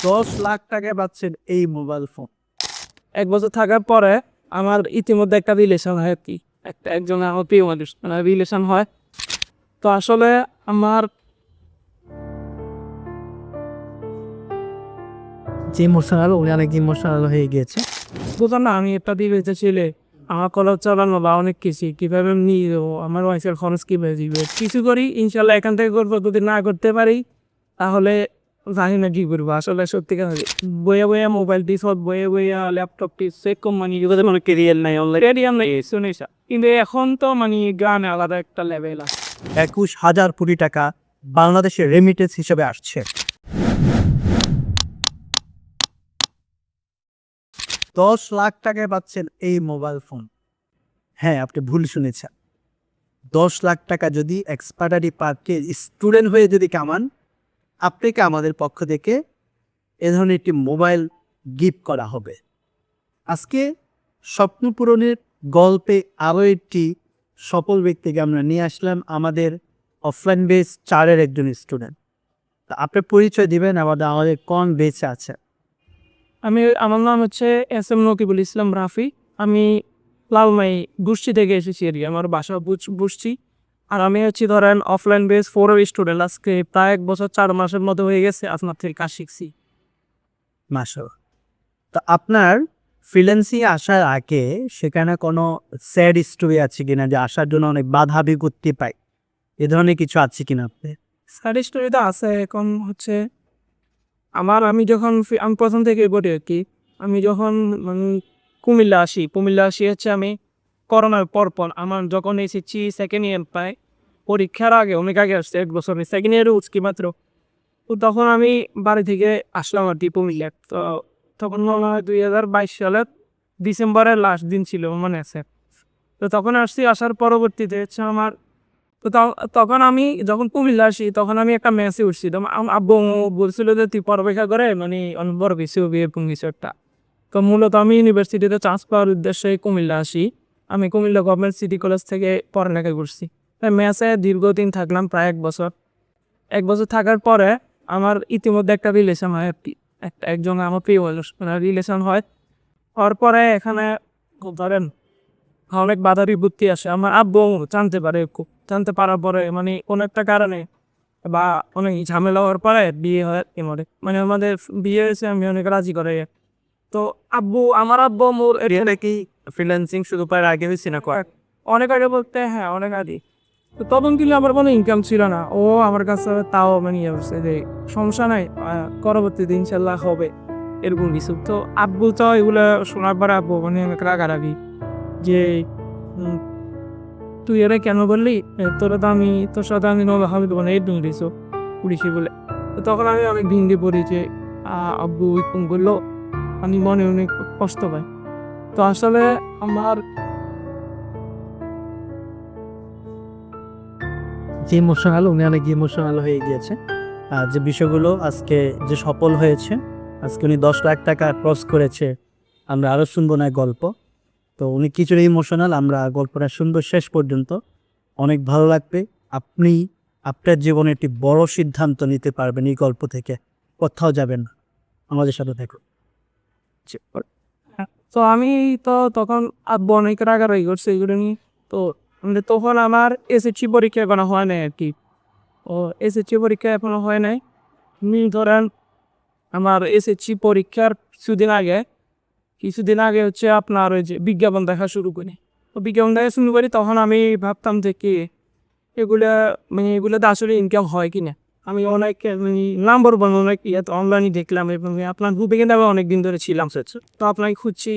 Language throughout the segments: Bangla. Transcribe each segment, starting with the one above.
10 লাখ টাকায় পাচ্ছেন এই মোবাইল ফোন। 1 বছর থাকার পরে আমার ইতিমধ্যে একটা রিলেশন হয় আর কি, একজন আমার প্রিয় মানুষ মানে রিলেশন হয়। তো আসলে আমার যে ইমোশনাল উনি অনেক ইমোশনাল হয়ে গিয়েছে। বুঝলাম না, আমি একটা দিতে ছিলে আমার কলেজ চালানো বা অনেক কিছু কিভাবে নিয়ে যাবো, আমার ওয়াইফের খরচ কিভাবে দিবে, কিছু করি ইনশাল্লাহ এখান থেকে করবো। যদি না করতে পারি তাহলে জানি না কি করবো। আসলে সত্যিকার বইয়া বইয়া মোবাইল টি সব বইয়া বইয়া ল্যাপটপ টি সে কম মানে এগুলো মানে কেরিয়ার নাই, অনলাইন কেরিয়ার নাই শুনেছা। কিন্তু এখন তো মানে গান আলাদা একটা লেভেল আছে। 21,000 কোটি টাকা বাংলাদেশের রেমিটেন্স হিসেবে আসছে। 10 লাখ টাকায় পাচ্ছেন এই মোবাইল ফোন। হ্যাঁ, আপনি ভুল শুনেছেন। 10 লাখ টাকা যদি এক্সপার্টারি পার্কে স্টুডেন্ট হয়ে যদি কামান, আপনাকে আমাদের পক্ষ থেকে এ ধরনের একটি মোবাইল গিফট করা হবে। আজকে স্বপ্ন পূরণের গল্পে আরও একটি সফল ব্যক্তিকে আমরা নিয়ে আসলাম, আমাদের অফলাইন বেস 4-এর একজন স্টুডেন্ট। তা আপনি পরিচয় দিবেন আমাদের কোন বেচে আছে? আমার নাম হচ্ছে এস.এম. নকিবুল ইসলাম রাফি। আমি লালমাই বুষ্টি থেকে এসেছি আর কি, আমার বাসা বুষ্টি। আর আমি হচ্ছি ধরেন অফলাইন বেস 4-এর স্টুডেন্ট। আজকে প্রায় 1 বছর 4 মাসের মতো হয়ে গেছে আপনার থেকে কাজ শিখছি। মাশাআল্লাহ। তো আপনার ফ্রিল্যান্সিং আসার আগে সেখানে কোনো স্যাড স্টোরি আছে কিনা, যে আসার জন্য অনেক বাধা বিপত্তি পাই, এ ধরনের কিছু আছে কিনা আপনি? স্যাড স্টোরি তো আছে। এখন হচ্ছে আমি যখন আমি প্রথম থেকে বলি আর কি, আমি যখন মানে কুমিল্লা আসি হচ্ছে আমি করোনার পর আমার যখন এসেছি সেকেন্ড ইয়ার পাই, পরীক্ষার আগে অনেক আগে আসছে, 1 বছর সেকেন্ড ইয়ারে উঠছি মাত্র। তো তখন আমি বাড়ি থেকে আসলাম আর কি কুমিল্লা। তো তখন মনে হয় 2022 সালের ডিসেম্বরের লাস্ট দিন ছিল মনে আছে। তো তখন আসছি, আসার পরবর্তীতে হচ্ছে আমার তো তখন আমি যখন কুমিল্লা আসি তখন আমি একটা মেসে উঠছি। তো আব্বু বলছিল যে তুই পড়ালেখা করে মানে অনেক বড় কিছু হবে এরকম কিছু একটা। তো মূলত আমি ইউনিভার্সিটিতে চান্স পাওয়ার উদ্দেশ্যে কুমিল্লা আসি। আমি কুমিল্লা গভর্নমেন্ট সিটি কলেজ থেকে পড়ালেখা করছি। তাই মেসে দীর্ঘদিন থাকলাম, প্রায় 1 বছর। 1 বছর থাকার পরে আমার ইতিমধ্যে একটা রিলেশন হয় আর কি, একজন আমার প্রিয় মানুষ মানে রিলেশন হয়। হওয়ার পরে এখানে ধরেন অনেক বাধা বিপত্তি আসে। আমার আব্বু জানতে পারার পরে মানে কোনো একটা কারণে বা অনেক ঝামেলা হওয়ার পরে বিয়ে হয় এমরে মানে আমাদের বিয়ে হয়েছে, আমি অনেক রাজি করে। তো আমার আব্বু মোর বিয়েটা কি ফ্রিল্যান্সিং শুরু করার আগে হয়েছে না কয়? অনেক আগে বলতে হ্যাঁ অনেক আগে। তো তখন কিন্তু আমার কোনো ইনকাম ছিল না। ও আমার কাছে তাও মানে ইয়ে বলছে যে সমস্যা নাই, পরবর্তীতে ইনশাল্লাহ হবে এরকম কিছু। তো আব্বু তো এগুলো শোনার পরে আব্বু মানে অনেক রাগারাগি যে উম, তুই এরা কেন বললি, তোরা তো আমি তোর সাথে আমি হবে তো মানে এরকম দিছো পুলিশে বলে। তো তখন আমি অনেক ভেঙে পড়ি যে আব্বু এরকম করলো, আমি মনে অনেক কষ্ট পাই। তো আসলে আমার যে ইমোশনাল উনি অনেক ইমোশনাল হয়ে গিয়েছে। যে বিষয়গুলো আজকে যে সফল হয়েছে, আজকে উনি 10 লাখ টাকা ক্রস করেছে, আমরা আরও শুনবো না গল্প। তো উনি কিছুটা ইমোশনাল, আমরা গল্পটা শুনবো শেষ পর্যন্ত। অনেক ভালো লাগবে। আপনি আপনার জীবনে একটি বড় সিদ্ধান্ত নিতে পারবেন এই গল্প থেকে। কোথাও যাবেন না, আমাদের সাথে থাকুন। তো আমি তো তখন আব্বু অনেক রাগারাগি করছে এগুলো নিয়ে। তো তখন আমার এসএসসি পরীক্ষা এখনো হয় নাই আর কি। ও এসএসসি পরীক্ষা এখনো হয় নাই। ধরেন আমার এসএসসি পরীক্ষার কিছুদিন আগে হচ্ছে আপনার ওই যে বিজ্ঞাপন দেখা শুরু করি। তো বিজ্ঞাপন দেখা শুরু করি তখন আমি ভাবতাম যে কি এগুলা মানে এগুলোতে আসলে ইনকাম হয় কিনা। আমি অনেক মানে নাম্বার ওয়ান অনেক অনলাইনে দেখলাম এবং আপনার গ্রুপে কিন্তু আমি অনেকদিন ধরে ছিলাম। তো আপনাকে খুঁজছি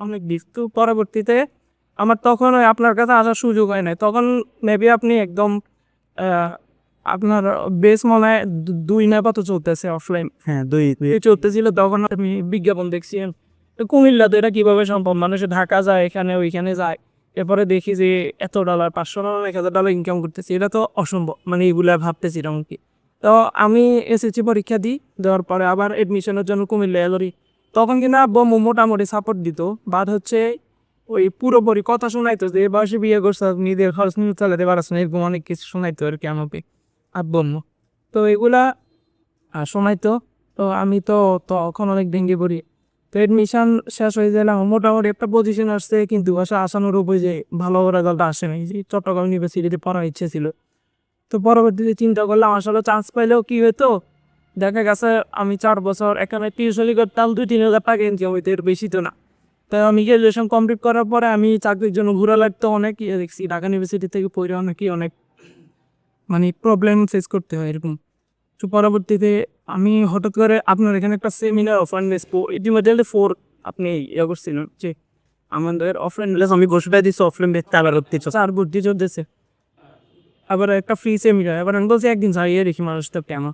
অনেক দিন। তো পরবর্তীতে আমার তখন ওই আপনার কাছে আসার সুযোগ হয় নাই। তখন মেবি আপনি একদম আপনার বেশ মনে হয় 2 না কত চলতেছে অফলাইন হ্যাঁ, দুই দুই চলতেছিল। তখন আমি বিজ্ঞাপন দেখছি। তো কুমিল্লাতে এটা কিভাবে সম্ভব, মানুষে ঢাকা যায় এখানে ওইখানে যায়, এরপরে দেখি যে এত ডলার $500 $1,000 ইনকাম করতেছি, এটা তো অসম্ভব মানে এগুলা ভাবতেছিলাম কি। তো আমি এসএসসি পরীক্ষা দেওয়ার পরে আবার এডমিশনের জন্য কুমিল্লা এলোরি। তখন কিনা আব্বু মোটামুটি সাপোর্ট দিত, বাট হচ্ছে ওই পুরোপুরি কথা শোনাইতো যে এ বয়সে বিয়ে করছে নিজের খরচ নিয়ে চালাতে পারছ না, এরকম অনেক কিছু শোনাইতো আর কি আমাকে আব্বু আম্মু। তো এগুলা শোনাইতো। তো আমি তো তখন অনেক ভেঙে পড়ি। তো এডমিশন শেষ হয়ে গেলাম, মোটামুটি একটা পজিশন আসছে, কিন্তু আসলে আসানোর উপরে যে ভালো রেজাল্ট আসে নাই। যে চট্টগ্রাম ইউনিভার্সিটিতে পড়ার ইচ্ছে ছিল। তো পরবর্তীতে চিন্তা করলাম আসলে চান্স পাইলেও কি হতো, দেখা গেছে আমি 4 বছর এখানে টিউশনি করতাম, 2-3 হাজার টাকা ইনকাম হইতো, এর বেশি তো না। তো আমি গ্রাজুয়েশন কমপ্লিট করার পরে আমি চাকরির জন্য ঘোরা লাগতো অনেক, দেখছি ঢাকা ইউনিভার্সিটি থেকে পড়ে অনেকেই অনেক মানে প্রবলেম ফেস করতে হয় এরকম। তো পরবর্তীতে আমি হঠাৎ করে আপনার এখানে একটা সেমিনার অফলাইন বেসবো ইতিমধ্যে 4 আপনি ইয়ে করছিলেন যে আমাদের অফলাইন বেস আমি বসবে দিচ্ছি অফলাইন বেস আবার হচ্ছে আর ভর্তি চলতেছে, আবার একটা ফ্রি সেমিনার। এবার আমি বলছি একদিন যাইয়ে দেখি মানুষটা কেমন।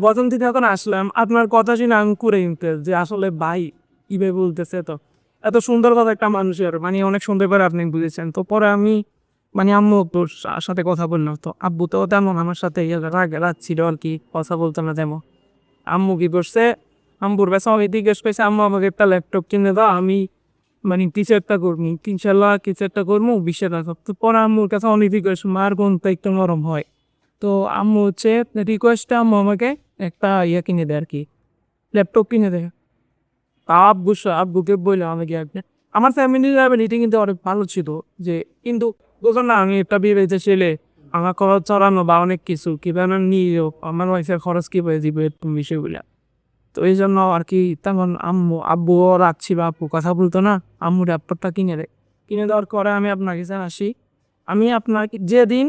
প্রথম থেকে এখন আসলাম, আপনার কথা শুনে আমি করে ইমপ্রেস যে আসলে ভাই কীভাবে বলতেছে, তো এত সুন্দর কথা একটা মানুষের, মানে অনেক সুন্দর করে আপনি বুঝেছেন। তো পরে আমি মানে আম্মু তোর সাথে কথা বললাম, তো আব্বু তো তেমন আমার সাথে রাগে রাখছিল আর কি, কথা বলতো না তেমন। আম্মু কি করছে, আম্মুর কাছে আমি জিজ্ঞেস করছি আম্মু আমাকে একটা ল্যাপটপ কিনে দাও, আমি মানে কিছু একটা করবো, ইনশাল্লাহ কিছু একটা করবো, বিশ্বের রাখব। তো পরে আম্মুর কাছে অনেক রিকোয়েস্ট, মার কোন তো একটু নরম হয়। তো আম্মু হচ্ছে রিকোয়েস্টটা আম্মু আমাকে একটা কিনে দেয় আর কি, ল্যাপটপ কিনে দেয়। আব্বু আব্বুকে বললাম আমাকে একটা, আমার ফ্যামিলির এবিলিটি কিন্তু অনেক ভালো ছিল, যে কিন্তু বুঝলাম না আমি একটা বিয়েতে ছেলে, আমার খরচ চালানো বা অনেক কিছু কীভাবে নিয়েও আমার ওয়াইফের খরচ কীভাবে দিবে এরকম বিষয়গুলো। তো এই জন্য আর কি তেমন আব্বুও রাখছি বা আব্বু কথা বলতো না, আম্মু ল্যাপটপটা কিনে দেয়। কিনে দেওয়ার পরে আমি আপনার কাছে আসি, আমি আপনাকে যেদিন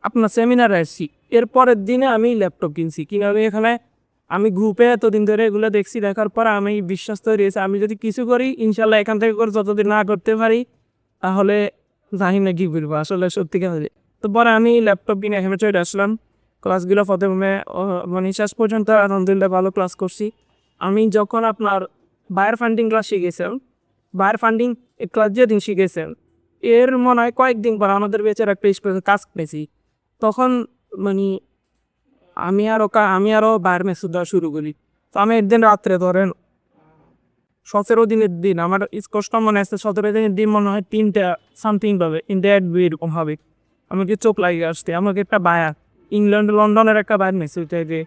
আপনার সেমিনারে আসছি এর পরের দিনে আমি ল্যাপটপ কিনছি। কীভাবে এখানে আমি গ্রুপে এতদিন ধরে এগুলো দেখছি, দেখার পর আমি বিশ্বাস তৈরি হয়েছে আমি যদি কিছু করি ইনশাল্লাহ এখান থেকে করে যতদিন না করতে পারি তাহলে জানি না কী করবো আসলে সত্যি কেন। তো পরে আমি ল্যাপটপ কিনে এখানে চলে আসলাম। ক্লাসগুলো প্রথমে মানে শেষ পর্যন্ত আলহামদুলিল্লাহ ভালো ক্লাস করছি। আমি যখন আপনার বায়ার ফান্ডিং ক্লাস শিখেছিলাম, বায়ার ফান্ডিং ক্লাস যেদিন শিখেছেন এর মনে হয় কয়েকদিন পর আমাদের বেচার একটা কাজ পেয়েছি। তখন মানে আমি আরও বাইরে মেসেজ দেওয়া শুরু করি। তো আমি একদিন রাত্রে ধরেন 17 দিনের দিন আমার স্পষ্ট মনে আছে, 17 দিনের দিন মনে হয় 3টা সামথিং পাবে, 3টা এরকম হবে। আমাকে চোখ লাগিয়ে আসতে আমাকে একটা বায়ার লন্ডনের একটা বায়ার মেসেজ দেয় যে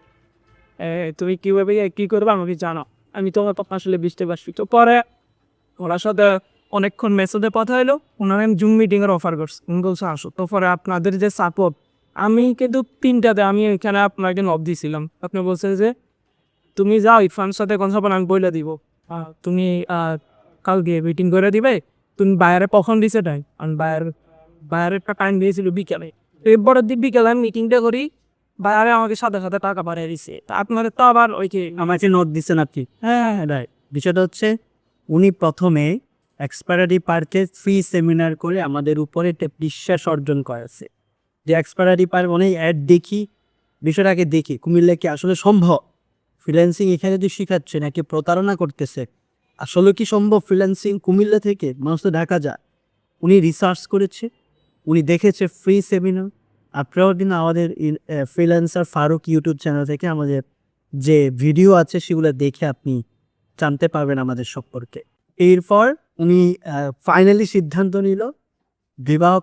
তুমি কীভাবে কী করবে আমাকে জানো, আমি তোমার পক্ষে আসলে বুঝতে পারছি। তো পরে ওনার সাথে অনেকক্ষণ মেসেজে কথা হলো, ওনারা জুম মিটিংয়ের অফার করছে, উনি বলছে আসো। তো পরে আপনাদের যে সাপোর্ট, আমি কিন্তু 3টাতে আমি এখানে আপনার একদিন অফ দিয়েছিলাম, আপনি বলছেন যে তুমি যাও ইরফানের সাথে কথা বলে আমি বলে দিব, তুমি কালকে মিটিং করে দিবে, তুমি বাইরে কখন দিছে টাইম, আমি বাইরের একটা টাইম দিয়েছিল বিকেলে। তো এরপরের দিন বিকেলে আমি মিটিংটা করি, বাইরে আমাকে সাথে সাথে টাকা বাড়িয়ে দিছে। তা আপনাদের তো আবার ওই যে আমাকে নোট দিচ্ছেন আপনি। হ্যাঁ, রাইট। বিষয়টা হচ্ছে উনি প্রথমে এক্সপায়ারি পার্কে ফ্রি সেমিনার করে আমাদের উপরে একটা বিশ্বাস অর্জন করেছে যে এক্সপায়ারি পার্ক অনেক অ্যাড দেখি, বিষয়টাকে দেখি কুমিল্লা কি আসলে সম্ভব ফ্রিল্যান্সিং এখানে যদি শিখাচ্ছে নাকি প্রতারণা করতেছে, আসলে কি সম্ভব ফ্রিল্যান্সিং কুমিল্লা থেকে মানুষ তো ঢাকা যায়। উনি রিসার্চ করেছে, উনি দেখেছে ফ্রি সেমিনার। আপনারাও দিন আমাদের ফ্রিল্যান্সার ফারুক ইউটিউব চ্যানেল থেকে আমাদের যে ভিডিও আছে সেগুলো দেখে আপনি জানতে পারবেন আমাদের সম্পর্কে। এরপর উনি ফাইনালি সিদ্ধান্ত নিল বিবাহ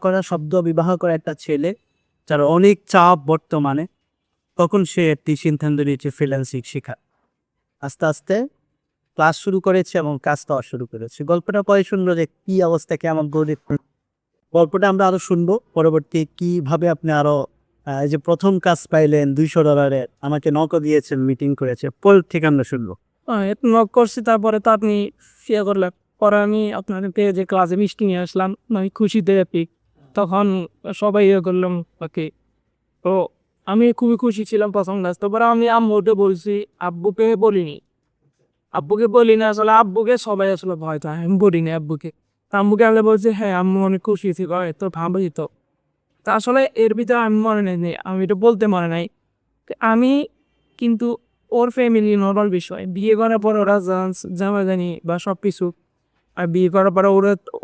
করা একটা ছেলে যার অনেক চাপ বর্তমানে, তখন সে একটি সিদ্ধান্ত নিয়েছে ফ্রিল্যান্সিং শেখা। আস্তে আস্তে ক্লাস শুরু করেছে এবং কাজ পাওয়া শুরু করেছে। গল্পটা পরে শুনলো যে কী অবস্থা, কেমন গরিব। গল্পটা আমরা আরও শুনবো পরবর্তী, কীভাবে আপনি আরও এই যে প্রথম কাজ পাইলেন $200, আমাকে নকও দিয়েছেন, মিটিং করেছে, পরের থেকে আমরা শুনবো। এত নক করছি, তারপরে তো আপনি শেয়ার করলেন। পরে আমি আপনাদের যে ক্লাসে মিষ্টি নিয়ে আসলাম, আমি খুশিতে হ্যাপি। তখন সবাই করলাম ওকে। তো আমি খুবই খুশি ছিলাম প্রথম ক্লাস। তারপরে আমি আম্মুকে বলছি, আব্বুকে বলিনি। আব্বুকে বলি না আসলে, আব্বুকে সবাই আসলে ভয় পায়, আমি বলিনি আব্বুকে। তা আম্মুকে আমি বলছি হ্যাঁ আম্মু অনেক খুশি ছিল, তো ভালোই তো। তা আসলে এর ভিতরে আমি মনে নেই, আমি এটা বলতে মনে নাই। আমি কিন্তু ওর ফ্যামিলি নর্মাল বিষয়, বিয়ে করার পর ওরা জানি বা সব কিছু, আর বিয়ে করার পরে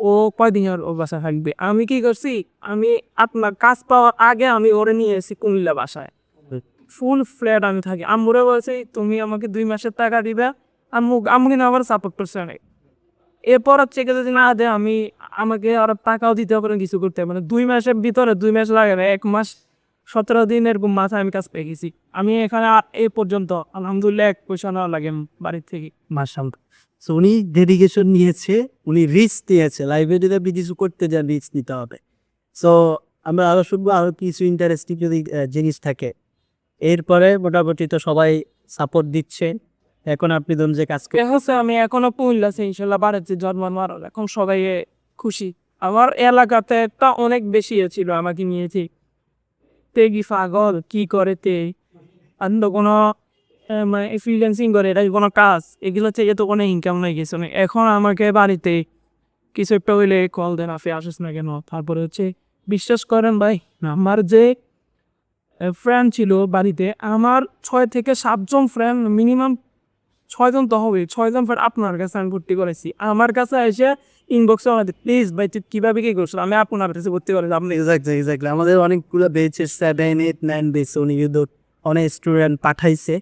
ও কয়দিন আর ওর বাসায় থাকবে। আমি কি করছি, আমি আপনার কাজ পাওয়ার আগে আমি ওরে নিয়ে এসেছি কুমিল্লা বাসায়, ফুল ফ্ল্যাট আমি থাকি। আম্মুরে বলছি তুমি আমাকে 2 মাসের টাকা দিবে, আম্মু কিন্তু আমার সাপোর্ট করছে অনেক। এরপর হচ্ছে যদি না দেয় আমাকে আর টাকাও দিতে হবে না, কিছু করতে হবে না। 2 মাসের ভিতরে, 2 মাস লাগে না, 1 মাস 17 দিন এরকম মাথায় আমি কাজ পেয়ে গেছি। আমি এখানে এই পর্যন্ত আলহামদুলিল্লাহ 1 পয়সা নেওয়া লাগে বাড়ির থেকে। মাশাআল্লাহ। সো উনি ডেডিকেশন নিয়েছে, উনি রিস্ক নিয়েছে। লাইফে যদি আপনি কিছু করতে যান রিস্ক নিতে হবে। সো আমরা আরো শুনবো আরো কিছু ইন্টারেস্টিং যদি জিনিস থাকে। এরপরে মোটামুটি তো সবাই সাপোর্ট দিচ্ছে। এখন আপনি ধরুন যে কাজ দেখা যাচ্ছে আমি এখনো কুমিল্লা আছি, ইনশাল্লাহ বাড়িতে জন্মানোর এখন সবাই খুশি। আমার এলাকাতে একটা অনেক বেশি ছিল আমাকে নিয়েছি তে কি পাগল কি করে তে আমি তো কোনো মানে ফ্রিল্যান্সিং করে এটা কি কোনো কাজ, এগুলো থেকে তো কোনো ইনকাম নাই কিছু নেই। এখন আমাকে বাড়িতে কিছু একটা হইলে কল দেন, আপনি আসিস না কেন। তারপরে হচ্ছে বিশ্বাস করেন ভাই, আমার যে ফ্রেন্ড ছিল বাড়িতে, আমার 6 থেকে 7 জন ফ্রেন্ড মিনিমাম, 6 জন তো হবে, 6 জন ফ্রেন্ড আপনার কাছে আমি ভর্তি করেছি। আমার কাছে এসে ইনবক্সে আমাদের প্লিজ ভাই তুই কীভাবে কি করছিল, আমি আপনার কাছে ভর্তি করেছি আপনি। এক্স্যাক্টলি আমাদের অনেকগুলো বেচ 7, 8, 9 বেচ উনি কিন্তু অনেক স্টুডেন্ট পাঠাইছে।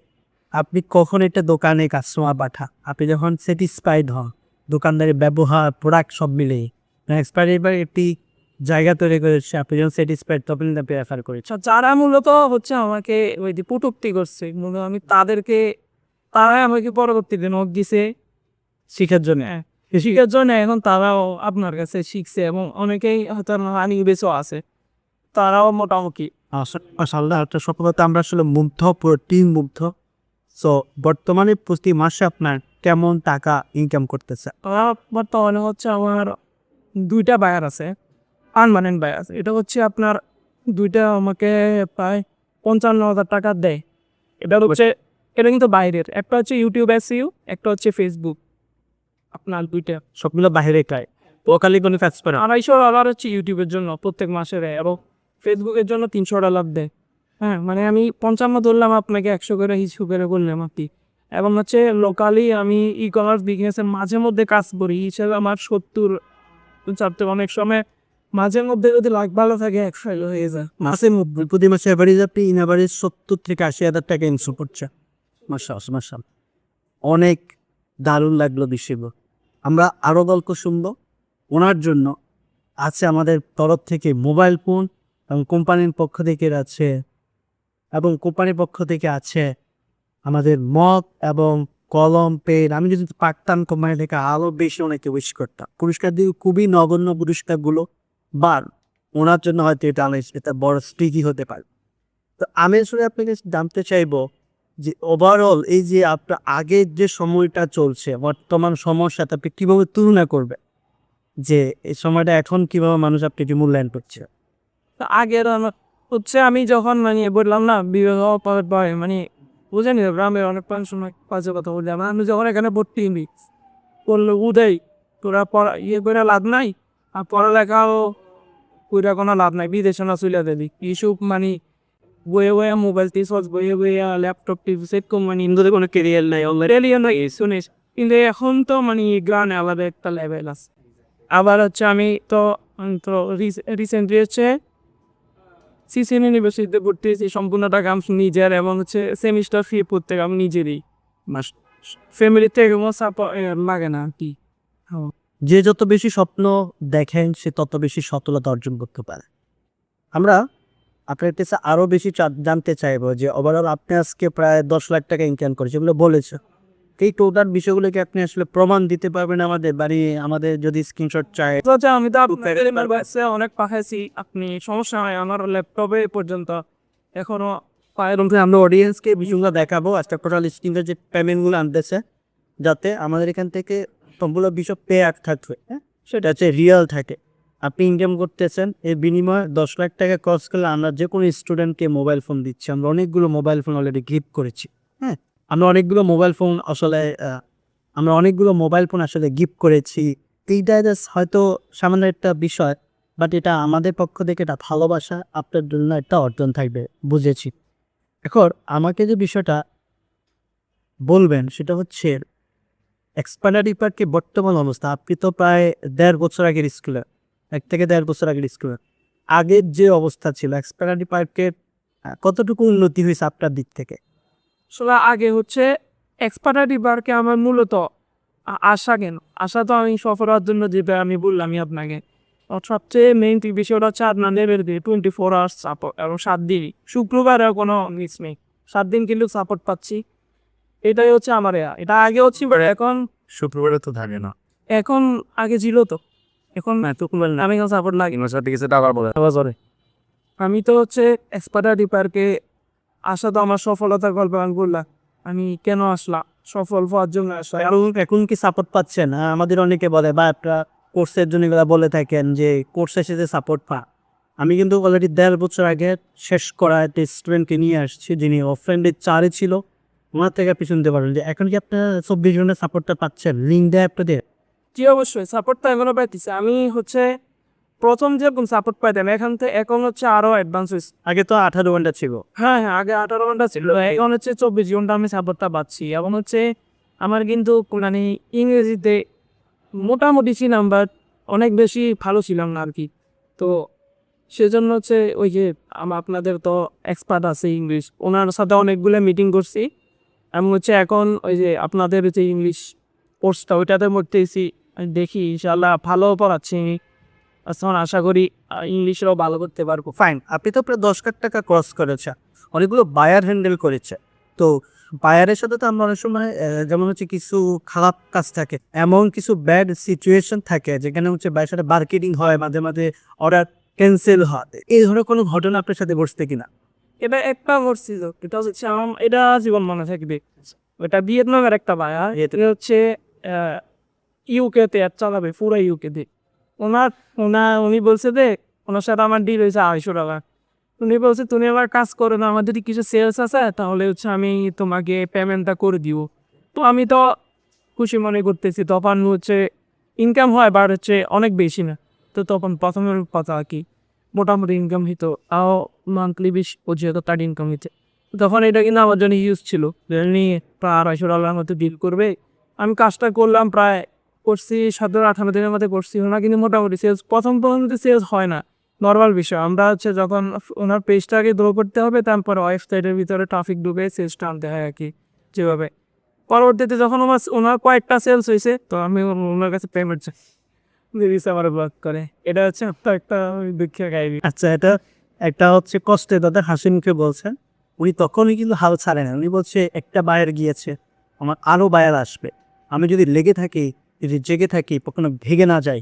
আপনি কখন একটা দোকানে কাস্টমার পাঠা, আপনি যখন স্যাটিসফাইড হন দোকানদারের ব্যবহার প্রোডাক্ট সব মিলেই এক্সপায়ারি এবার একটি জায়গা তৈরি করেছে, আপনি যখন স্যাটিসফাইড তখন আপনি রেফার করেছেন। আচ্ছা, যারা মূলত হচ্ছে আমাকে ওই যে কটূক্তি করছে, মূলত আমি তাদেরকে, তারাই আমাকে পরবর্তীতে নক দিছে শিখার জন্য শিখার জন্য। এখন তারাও আপনার কাছে শিখছে এবং অনেকেই হয়তো রানিং বেসও আছে, তারাও মোটামুটি। মাশাআল্লাহ, একটা সফলতা আমরা আসলে মুগ্ধ, পুরো টিম মুগ্ধ। সো বর্তমানে প্রতি মাসে আপনার কেমন টাকা ইনকাম করতেছে? বর্তমানে হচ্ছে আমার 2টা বায়ার আছে, পার্মানেন্ট বায়ার আছে। এটা হচ্ছে আপনার 2টা আমাকে প্রায় 55,000 টাকা দেয়। এটা হচ্ছে, এটা কিন্তু বাইরের, একটা হচ্ছে ইউটিউব এসইউ, একটা হচ্ছে ফেসবুক। আপনার 2টা সবগুলো বাইরে খায়, ওখানে কোনো কাজ করে না। $250 হচ্ছে ইউটিউবের জন্য প্রত্যেক মাসে দেয় এবং ফেসবুকের জন্য $300 দেয়। হ্যাঁ, মানে আমি 55 ধরলাম, আপনাকে 100 করে হিসু করে বললাম আপনি। এবং হচ্ছে লোকালি আমি ই কমার্স বিজনেসের মাঝে মধ্যে কাজ করি, হিসেবে আমার 70 অনেক সময় মাঝে মধ্যে যদি লাখ ভালো থাকে 100 হয়ে যায়। মাসের মধ্যে প্রতি মাসে অ্যাভারেজ আপনি ইন অ্যাভারেজ 70 থেকে 80,000 টাকা ইনকাম করছে। মাশাআল্লাহ মাশাআল্লাহ, অনেক দারুণ লাগলো বিষয়গুলো। আমরা আরও গল্প শুনবো। ওনার জন্য আছে আমাদের তরফ থেকে মোবাইল ফোন এবং কোম্পানির পক্ষ থেকে আছে, আছে আমাদের মগ এবং কলম, পেন। আমি যদি পারতাম কোম্পানি থেকে আরও বেশি অনেকে উইশ করতাম। পুরস্কার দিয়ে খুবই নগণ্য পুরস্কারগুলো, বার ওনার জন্য হয়তো এটা বড় স্টিকি হতে পারে। তো আমি আসলে আপনাকে জানতে চাইবো যে ওভারঅল এই যে আপনার আগের যে সময়টা চলছে, বর্তমান সময়ের সাথে আপনি কীভাবে তুলনা করবেন, যে এই সময়টা এখন কীভাবে মানুষ আপনাকে মূল্যায়ন করছে? তো আগের হচ্ছে আমি যখন মানে বললাম না বিবাহ করার পরে মানে বুঝেনি, গ্রামের অনেক সময় কাজে কথা বললাম, আমি যখন এখানে ভর্তি হই করলো উদয়, তোরা পড়া করে লাভ নাই, আর পড়ালেখাও কইরা কোনো লাভ নাই, বিদেশে না চলে দেবি এইসব মানে বয়ে বয়ে মোবাইল টিপস, বয়ে বয়ে ল্যাপটপ টিপস, এরকম মানে ইন্দোরে কোনো কেরিয়ার নাই, কেরিয়ার নাই শুনিস। কিন্তু এখন তো মানে গ্রামে আলাদা একটা লেভেল আছে। আবার হচ্ছে আমি তো রিসেন্টলি হচ্ছে সিসিএন ইউনিভার্সিটিতে ভর্তি হয়েছি, সম্পূর্ণ টাকা আমি নিজের, এবং হচ্ছে সেমিস্টার ফি প্রত্যেক আমি নিজেরই, ফ্যামিলির থেকে কোনো সাপোর্ট লাগে না আর কি। যে যত বেশি স্বপ্ন দেখেন সে তত বেশি সফলতা অর্জন করতে পারে। আমরা আপনার কাছে আরও বেশি জানতে চাইবো যে ওভারঅল আপনি আজকে প্রায় 10 লাখ টাকা ইনকাম করেছে, এগুলো বলেছে। এই টোটাল বিষয়গুলোকে আপনি আসলে প্রমাণ দিতে পারবেন আমাদের বাড়ি, আমাদের যদি স্ক্রিনশট চাই? আমি তো আপনার কাছে অনেক পাঠাইছি, আপনি সমস্যা হয় আমার ল্যাপটপে পর্যন্ত এখনো পায়ের মধ্যে। আমরা অডিয়েন্সকে বিষয়গুলো দেখাবো আজকে টোটাল স্ক্রিনের যে পেমেন্টগুলো আনতেছে, যাতে আমাদের এখান থেকে সবগুলো বিষয় পে আপ থাকবে, হ্যাঁ, সেটা হচ্ছে রিয়েল থাকে। আপনি ইনকাম করতেছেন, এর বিনিময়ে 10 লাখ টাকা খরচ করলে আমরা যে কোনো স্টুডেন্টকে মোবাইল ফোন দিচ্ছি। আমরা অনেকগুলো মোবাইল ফোন অলরেডি গিফট করেছি। হ্যাঁ, আমরা অনেকগুলো মোবাইল ফোন আসলে গিফট করেছি। এইটা জাস্ট হয়তো সামান্য একটা বিষয়, বাট এটা আমাদের পক্ষ থেকে একটা ভালোবাসা, আপনার জন্য একটা অর্জন থাকবে, বুঝেছি। এখন আমাকে যে বিষয়টা বলবেন সেটা হচ্ছে এক্সপায়ারি পার্কের বর্তমান অবস্থা। আপনি তো প্রায় 1.5 বছর আগের স্কুলে, 1 থেকে 1.5 বছর আগের স্কুলে, আগের যে অবস্থা ছিল এক্সপায়ারি পার্কের কতটুকু উন্নতি হয়েছে আপনার দিক থেকে? আসলে আগে হচ্ছে এক্সপার্টারি বারকে আমার মূলত আশা, কেন আশা তো আমি সফল হওয়ার জন্য যেটা আমি বললামই আপনাকে, সবচেয়ে মেইন বিষয়টা হচ্ছে আপনার লেভেল দিয়ে 24 hours সাপোর্ট এবং 7 দিন শুক্রবারে কোনো মিস নেই, 7 দিন কিন্তু সাপোর্ট পাচ্ছি। এটাই হচ্ছে আমার এটা আগে হচ্ছে but এখন শুক্রবারে তো থাকে না। এখন আগে ছিল তো, এখন আমি এখন সাপোর্ট লাগে সাথে কিছু টাকা বলে আমি তো হচ্ছে এক্সপার্টারি পার্কে আসা তো আমার সফলতার গল্প আমি বললাম, আমি কেন আসলাম সফল হওয়ার জন্য আসলাম। এখন কি সাপোর্ট পাচ্ছেন? আমাদের অনেকে বলে বা একটা কোর্সের জন্য এগুলা বলে থাকেন যে কোর্সে এসে সাপোর্ট পা। আমি কিন্তু অলরেডি 1.5 বছর আগে শেষ করা একটা স্টুডেন্টকে নিয়ে আসছি যিনি অফ্রেন্ডের 4-এ ছিল, ওনার থেকে আপনি শুনতে পারেন যে এখন কি আপনার 24 ঘন্টা সাপোর্টটা পাচ্ছেন, লিঙ্ক দেয় আপনাদের? জি অবশ্যই সাপোর্ট তো এখনো পাইতেছি। আমি হচ্ছে প্রথম যেরকম সাপোর্ট পাইতাম এখন হচ্ছে আরো অ্যাডভান্স হয়েছে। আগে তো 18 ঘন্টা ছিল। হ্যাঁ হ্যাঁ, আগে 18 ঘন্টা ছিল, এখন হচ্ছে 24 ঘন্টা আমি সাপোর্টটা পাচ্ছি। এবং হচ্ছে আমার কিন্তু মানে ইংরেজিতে মোটামুটি ছিলাম বাট অনেক বেশি ভালো ছিলাম না আর কি। তো সেজন্য হচ্ছে ওই যে আপনাদের তো এক্সপার্ট আছে ইংলিশ, ওনার সাথে অনেকগুলো মিটিং করছি এবং হচ্ছে এখন ওই যে আপনাদের যে ইংলিশ কোর্সটা ওইটাতে পড়তেছি, দেখি ইনশাল্লাহ ভালো পড়াচ্ছি আমি। তখন আশা করি ইংলিশটাও ভালো করতে পারবো। ফাইন, আপনি তো প্রায় 10 লাখ টাকা ক্রস করেছেন, অনেকগুলো বায়ার হ্যান্ডেল করেছে। তো বায়ারের সাথে তো আমরা অনেক সময় যেমন হচ্ছে কিছু খারাপ কাজ থাকে, এমন কিছু ব্যাড সিচুয়েশন থাকে যেখানে হচ্ছে বায়ের সাথে মার্কেটিং হয়, মাঝে মাঝে অর্ডার ক্যান্সেল হয়। এই ধরনের কোনো ঘটনা আপনার সাথে ঘটছে কিনা? এটা একটা করছিল, এটা হচ্ছে আমার এটা জীবন মনে থাকবে। ওটা ভিয়েতনামের একটা বায়া, এটা হচ্ছে ইউকেতে অ্যাড চালাবে পুরো ইউকেতে। উনি বলছে যে ওনার সাথে আমার ডিল হয়েছে 250 টাকা। উনি বলছে তুমি আবার কাজ করো না, আমার যদি কিছু সেলস আছে তাহলে হচ্ছে আমি তোমাকে পেমেন্টটা করে দিব। তো আমি তো খুশি মনে করতেছি, তখন হচ্ছে ইনকাম হয় বাট হচ্ছে অনেক বেশি না। তো তখন প্রথমের কথা আর কি মোটামুটি ইনকাম হইতো, তাও মান্থলি 20-25 হাজার টাকা ইনকাম হইতে। তখন এটা কিন্তু আমার জন্য ইউজ ছিল, নিয়ে প্রায় 250 ডলার মতো ডিল করবে। আমি কাজটা করলাম, প্রায় করছি 17-18 দিনের মধ্যে করছি না, কিন্তু মোটামুটি সেলস প্রথম সেলস হয় না, নর্মাল বিষয়। আমরা হচ্ছে যখন ওনার পেজটাকে গ্রো করতে হবে তারপর ওয়েবসাইটের ভিতরে ট্রাফিক ঢুকে সেলসটা আনতে হয় আর কি, যেভাবে। পরবর্তীতে যখন ওনার কয়েকটা সেলস হয়েছে তো আমি ওনার কাছে পেমেন্ট চাই, দিদিস আমার ব্লক করে। এটা হচ্ছে একটা দুঃখের কাহিনী। আচ্ছা, এটা একটা হচ্ছে কষ্টে দাদা হাসি মুখে বলছেন। উনি তখনই কিন্তু হাল ছাড়েন না, উনি বলছে একটা বায়ার গিয়েছে, আমার আরও বায়ার আসবে। আমি যদি লেগে থাকি, যদি জেগে থাকি, কখনো ভেগে না যাই,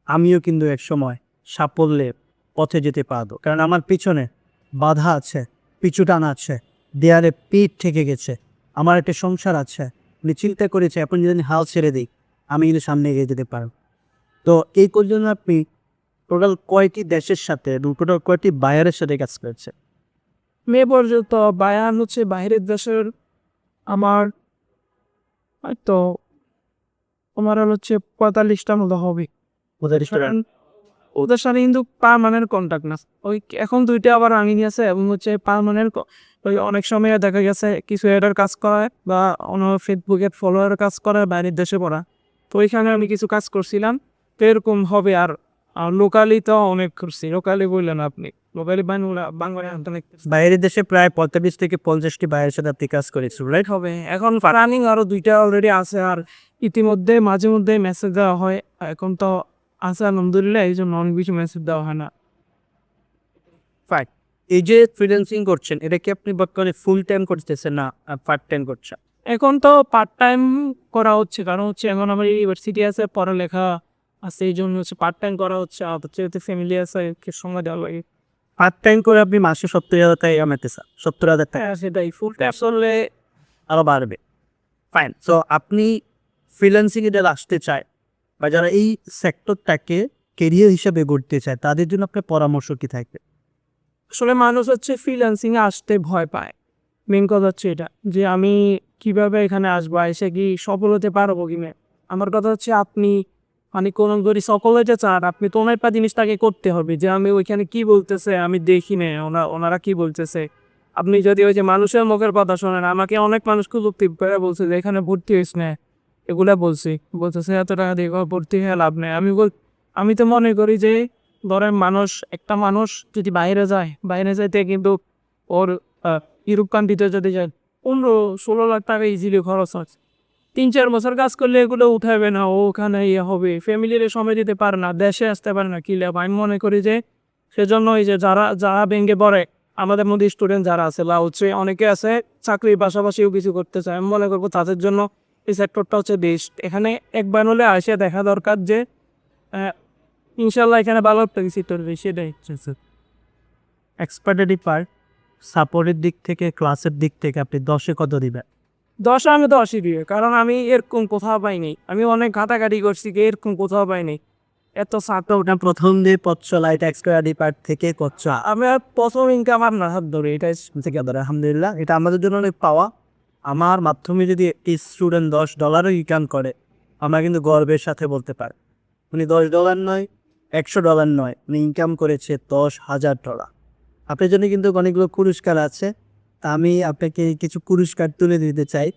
আমিও কিন্তু এক সময় সাফল্যের পথে যেতে পারবো। কারণ আমার পিছনে বাধা আছে, পিছু টান আছে, দেয়ালে পিঠ থেকে গেছে, আমার একটা সংসার আছে। উনি চিন্তা করেছে এখন যদি আমি হাল ছেড়ে দিই আমি কিন্তু সামনে এগিয়ে যেতে পারবো। তো এই জন্য আপনি টোটাল কয়টি দেশের সাথে টোটাল কয়টি বায়ারের সাথে কাজ করেছে? মে পর্যন্ত বায়ান হচ্ছে বাইরের দেশের আমার হয়তো আমার হচ্ছে 45টা মতো হবে। কারণ ওদের সাথে কিন্তু পার্মানেন্ট কন্ট্যাক্ট না, ওই এখন 2টা আবার রানিং আছে এবং হচ্ছে পার্মানেন্ট। ওই অনেক সময় দেখা গেছে কিছু এডার কাজ করায় বা অন্য ফেসবুকের ফলোয়ার কাজ করায় বাইরের দেশে পড়া। তো ওইখানে আমি কিছু কাজ করছিলাম, তো এরকম হবে। আর লোকালি তো অনেক করছি, লোকালি বললেন আপনি, লোকালি বাংলা অনেক বাইরের দেশে প্রায় 45 থেকে 50টি বায়ারের সাথে আপনি কাজ করেছেন, রাইট? হবে। এখন রানিং আরো 2টা অলরেডি আছে, আর ইতিমধ্যে মাঝে মধ্যে মেসেজ দেওয়া হয়। এখন তো আছে আলহামদুলিল্লাহ, এই জন্য অনেক বেশি মেসেজ দেওয়া হয় না। ফাইন। এই যে ফ্রিল্যান্সিং করছেন, এটা কি আপনি বর্তমানে ফুল টাইম করতেছেন না পার্ট টাইম করছেন? এখন তো পার্ট টাইম করা হচ্ছে, কারণ হচ্ছে এখন আমার ইউনিভার্সিটি আছে, পড়ালেখা আছে, এই জন্য হচ্ছে পার্ট টাইম করা হচ্ছে। আর হচ্ছে ফ্যামিলি আছে, সময় দেওয়া লাগে। পার্ট টাইম করে আপনি মাসে 70,000 টাকা কামাতে চান, 70,000 টাকা হ্যাঁ সেটাই, ফুল টাইম আসলে আরও বাড়বে। ফাইন। সো আপনি ফ্রিল্যান্সিং এ যারা আসতে চায় বা যারা এই সেক্টরটাকে কেরিয়ার হিসাবে গড়তে চায় তাদের জন্য আপনার পরামর্শ কি থাকবে? আসলে মানুষ হচ্ছে ফ্রিল্যান্সিং এ আসতে ভয় পায়। মেন কথা হচ্ছে এটা যে আমি কিভাবে এখানে আসবো, এসে কি সফল হতে পারবো কিনা। আমার কথা হচ্ছে আপনি মানে কোনো যদি সফল হতে চান আপনি তো একটা জিনিসটাকে করতে হবে, যে আমি ওইখানে কি বলতেছে আমি দেখি না, ওনারা কি বলতেছে। আপনি যদি ওই যে মানুষের মুখের কথা শোনেন, আমাকে অনেক মানুষ খুব করে বলছে যে এখানে ভর্তি হইস না, এগুলা বলতেছে এত টাকা দিয়ে ভর্তি হয়ে লাভ নেই। আমি তো মনে করি যে ধরেন একটা মানুষ যদি বাইরে যাইতে কিন্তু ওর ইউরোপ কান্ট্রিতে যদি যায় 15-16 লাখ টাকা ইজিলি খরচ হয়। 3-4 বছর কাজ করলে এগুলো উঠাবে না, ও ওখানে ইয়ে হবে, ফ্যামিলির সময় দিতে পারে না, দেশে আসতে পারে না, কি লাভ? আমি মনে করি যে সেজন্য এই যে যারা যারা ভেঙে পড়ে, আমাদের মধ্যে স্টুডেন্ট যারা আছে বা হচ্ছে অনেকে আছে চাকরির পাশাপাশিও কিছু করতে চায়, আমি মনে করবো তাদের জন্য এই সেক্টরটা হচ্ছে বেস্ট। এখানে একবার হলে আসে দেখা দরকার যে ইনশাল্লাহ এখানে ভালো একটা কিছু করবে, সেটাই হচ্ছে। এক্সপার্টারি পার্ট সাপোর্টের দিক থেকে, ক্লাসের দিক থেকে আপনি 10-এ কত দিবেন? 10 আমি 10ই দিই, কারণ আমি এরকম কোথাও পাইনি, আমি অনেক ঘাটাঘাটি করছি এরকম কোথাও পাইনি এত ছাত্র। ওটা প্রথম দিয়ে পথ চলা, এটা এক্সপার্টারি পার্ট থেকে পথ চলা আমি আর প্রথম ইনকাম আপনার হাত ধরে, এটাই থেকে ধরে আলহামদুলিল্লাহ, এটা আমাদের জন্য অনেক পাওয়া। আমার মাধ্যমে যদি একটি স্টুডেন্ট $10 ইনকাম করে, আমরা কিন্তু গর্বের সাথে বলতে পারি উনি $10 নয়, $100 নয়, উনি ইনকাম করেছে $10,000। আপনার জন্য কিন্তু অনেকগুলো পুরস্কার আছে, তা আমি আপনাকে কিছু পুরস্কার তুলে দিতে চাই।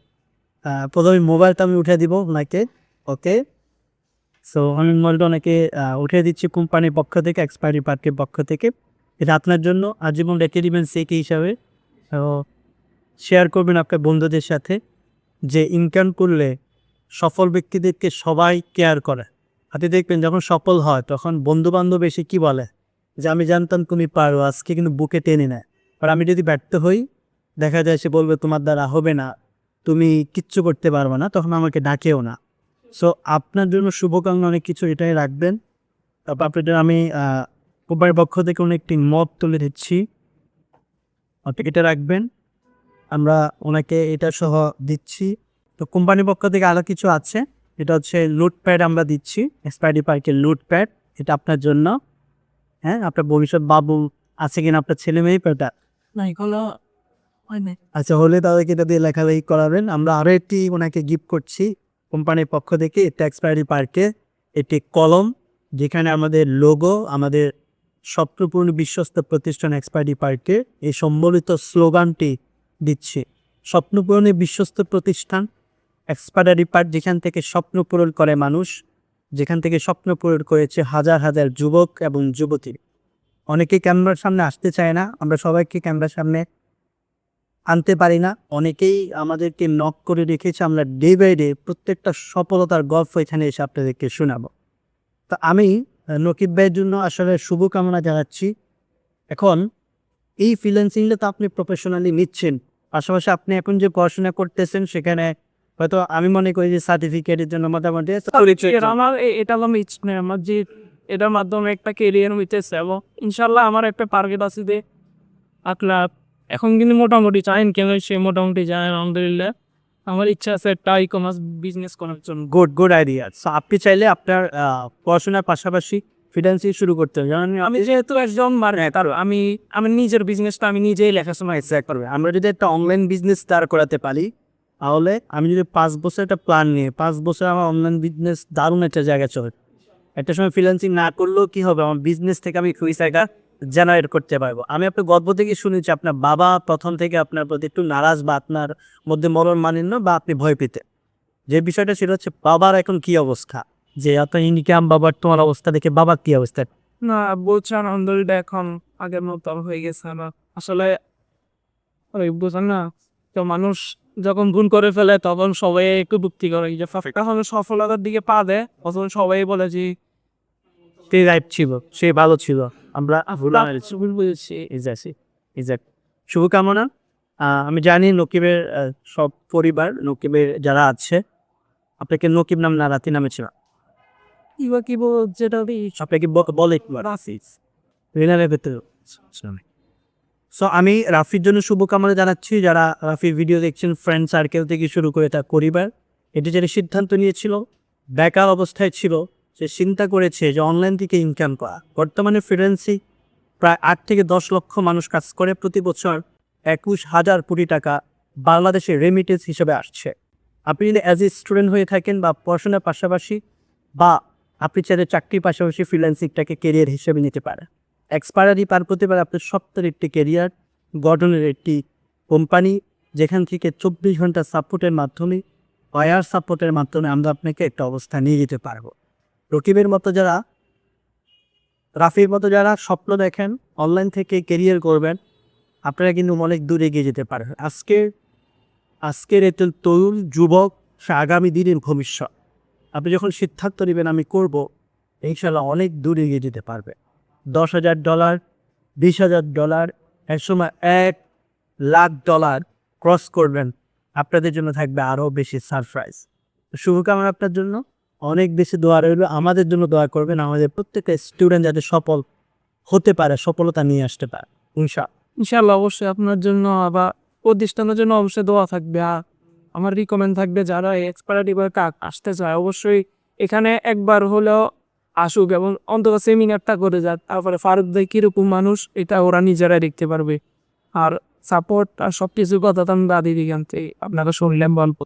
প্রথমে মোবাইলটা আমি উঠে দিব ওনাকে। ওকে, সো আমি মোবাইলটা ওনাকে উঠে দিচ্ছি কোম্পানির পক্ষ থেকে, এক্সপায়ারি পার্কের পক্ষ থেকে। এটা আপনার জন্য আজীবন রেখে দিবেন সেটি হিসাবে, শেয়ার করবেন আপনার বন্ধুদের সাথে। যে ইনকাম করলে সফল ব্যক্তিদেরকে সবাই কেয়ার করে, আপনি দেখবেন যখন সফল হয় তখন বন্ধুবান্ধব এসে কী বলে যে আমি জানতাম তুমি পারো, আজকে কিন্তু বুকে টেনে নেয়। আর আমি যদি ব্যর্থ হই, দেখা যায় সে বলবে তোমার দ্বারা হবে না, তুমি কিচ্ছু করতে পারবে না, তখন আমাকে ডাকেও না। সো আপনার জন্য শুভকামনা অনেক কিছু, এটাই রাখবেন। তারপর আপনাদের আমি কোম্পানির পক্ষ থেকে একটি মত তুলে দিচ্ছি, এটা রাখবেন। আমরা ওনাকে এটা সহ দিচ্ছি। তো কোম্পানির পক্ষ থেকে আরও কিছু আছে, এটা হচ্ছে নোটপ্যাড আমরা দিচ্ছি, এক্সপায়ারি পার্কের নোটপ্যাড, এটা আপনার জন্য। হ্যাঁ, আপনার ভবিষ্যৎ বাবু আছে কিনা, আপনার ছেলে মেয়ে পেটা না এগুলো আচ্ছা হলে তাদেরকে এটা দিয়ে লেখালেখি করাবেন। আমরা আরও একটি ওনাকে গিফট করছি কোম্পানির পক্ষ থেকে, এটা এক্সপায়ারি পার্কে একটি কলম, যেখানে আমাদের লোগো, আমাদের স্বপ্নপূর্ণ বিশ্বস্ত প্রতিষ্ঠান এক্সপায়ারি পার্কে এই সম্বলিত স্লোগানটি দিচ্ছি, স্বপ্নপূরণে বিশ্বস্ত প্রতিষ্ঠান এক্সপায়ারি পার্ক, যেখান থেকে স্বপ্ন পূরণ করে মানুষ, যেখান থেকে স্বপ্ন পূরণ করেছে হাজার হাজার যুবক এবং যুবতী। অনেকেই ক্যামেরার সামনে আসতে চায় না, আমরা সবাইকে ক্যামেরার সামনে আনতে পারি না, অনেকেই আমাদেরকে নক করে রেখেছে, আমরা ডে বাই ডে প্রত্যেকটা সফলতার গল্প এখানে এসে আপনাদেরকে শোনাবো। তো আমি নকিব ভাইয়ের জন্য আসলে শুভকামনা জানাচ্ছি। এখন এই ফ্রিল্যান্সিংটা তো আপনি প্রফেশনালি নিচ্ছেন, পাশাপাশি আপনি এখন যে পড়াশোনা করতেছেন সেখানে হয়তো আমি মনে করি যে সার্টিফিকেটের জন্য মোটামুটি আমার এটা হলো ইচ্ছা নেই আমার, যে এটার মাধ্যমে একটা কেরিয়ার হইতেছে এবং ইনশাল্লাহ আমার একটা টার্গেট আছে যে আপনার এখন কিন্তু মোটামুটি চাইন কেন সে মোটামুটি যায় আলহামদুলিল্লাহ। আমার ইচ্ছা আছে একটা ই-কমার্স বিজনেস করার জন্য। Good idea. সো আপনি চাইলে আপনার পড়াশোনার পাশাপাশি ফ্রিল্যান্সিং শুরু করতে হবে, যেমন আমি যেহেতু একজন তার আমি আমি নিজের বিজনেসটা আমি নিজেই লেখাশোনা করবে। আমরা যদি একটা অনলাইন বিজনেস দাঁড় করাতে পারি, তাহলে আমি যদি 5 বছর একটা প্ল্যান নিয়ে 5 বছর আমার অনলাইন বিজনেস দারুণ একটা জায়গা চলে, একটা সময় ফ্রিল্যান্সিং না করলেও কি হবে, আমার বিজনেস থেকে আমি পয়সাটা জেনারেট করতে পারবো। আমি আপনার গল্প থেকে শুনেছি আপনার বাবা প্রথম থেকে আপনার প্রতি একটু নারাজ বা আপনার মধ্যে মরণ মানেন না বা আপনি ভয় পেতে, যে বিষয়টা সেটা হচ্ছে বাবার এখন কি অবস্থা, যে আপনার ইনকাম, বাবার তোমার অবস্থা দেখে বাবার কি অবস্থা? না বলছে আলহামদুলিল্লাহ এখন আগের মতো হয়ে গেছে আমার। আসলে ওই বুঝেন না, তো মানুষ যখন ভুল করে ফেলে তখন সবাই একটু যুক্তি করে, যে যখন সফলতার দিকে পা দেয় তখন সবাই বলে যে সে রাইট ছিল, সে ভালো ছিল, আমরা ভুল বুঝেছি। শুভকামনা। আমি জানি নকিবের সব পরিবার, নকিবের যারা আছে আপনাকে নকিব নাম না রাতি নামে ছিল, কিবা কি বল যেটা আপনাকে বলে রিনারের ভেতরে। সো আমি রাফির জন্য শুভকামনা জানাচ্ছি, যারা রাফির ভিডিও দেখছেন, ফ্রেন্ড সার্কেল থেকে শুরু করে তার পরিবার, এটি যেটা সিদ্ধান্ত নিয়েছিল, বেকার অবস্থায় ছিল, সে চিন্তা করেছে যে অনলাইন থেকে ইনকাম করা। বর্তমানে ফ্রিল্যান্সিং প্রায় 8 থেকে 10 লক্ষ মানুষ কাজ করে, প্রতি বছর 21,000 কোটি টাকা বাংলাদেশের রেমিটেন্স হিসেবে আসছে। আপনি যদি অ্যাজ এ স্টুডেন্ট হয়ে থাকেন বা পড়াশোনার পাশাপাশি, বা আপনি চাইলে চাকরির পাশাপাশি ফ্রিল্যান্সিংটাকে কেরিয়ার হিসেবে নিতে পারেন। এক্সপায়ারি পার প্রতি বার আপনার সপ্তাহের একটি কেরিয়ার গঠনের একটি কোম্পানি, যেখান থেকে 24 ঘন্টা সাপোর্টের মাধ্যমে, ওয়ার সাপোর্টের মাধ্যমে আমরা আপনাকে একটা অবস্থা নিয়ে যেতে পারবো। রকিবের মতো যারা, রাফির মতো যারা স্বপ্ন দেখেন অনলাইন থেকে কেরিয়ার করবেন, আপনারা কিন্তু অনেক দূরে এগিয়ে যেতে পারবেন। আজকের এত তরুণ যুবক সে আগামী দিনের ভবিষ্যৎ। আপনি যখন সিদ্ধান্ত নেবেন আমি করব, ইনশাল্লাহ অনেক দূরে এগিয়ে যেতে পারবে। $10,000, $20,000, একসময় $1,00,000 ক্রস করবেন, আপনাদের জন্য থাকবে আরও বেশি সারপ্রাইজ। শুভকামনা আপনার জন্য, অনেক বেশি দোয়া রইল। আমাদের জন্য দোয়া করবেন, আমাদের প্রত্যেকটা স্টুডেন্ট যাতে সফল হতে পারে, সফলতা নিয়ে আসতে পারে ইনশাআল্লাহ। ইনশাল্লাহ অবশ্যই আপনার জন্য আবার প্রতিষ্ঠানের জন্য অবশ্যই দোয়া থাকবে। আর আমার রিকমেন্ড থাকবে যারা এক্সপায়ারি কাক আসতে চায় অবশ্যই এখানে একবার হলেও আসুক এবং অন্তত সেমিনারটা করে যাক, তারপরে ফারুক ভাই কীরকম মানুষ এটা ওরা নিজেরাই দেখতে পারবে। আর সাপোর্ট আর সব কিছুর কথা তো আমি বাদই দিই, আপনারা শুনলেন গল্প।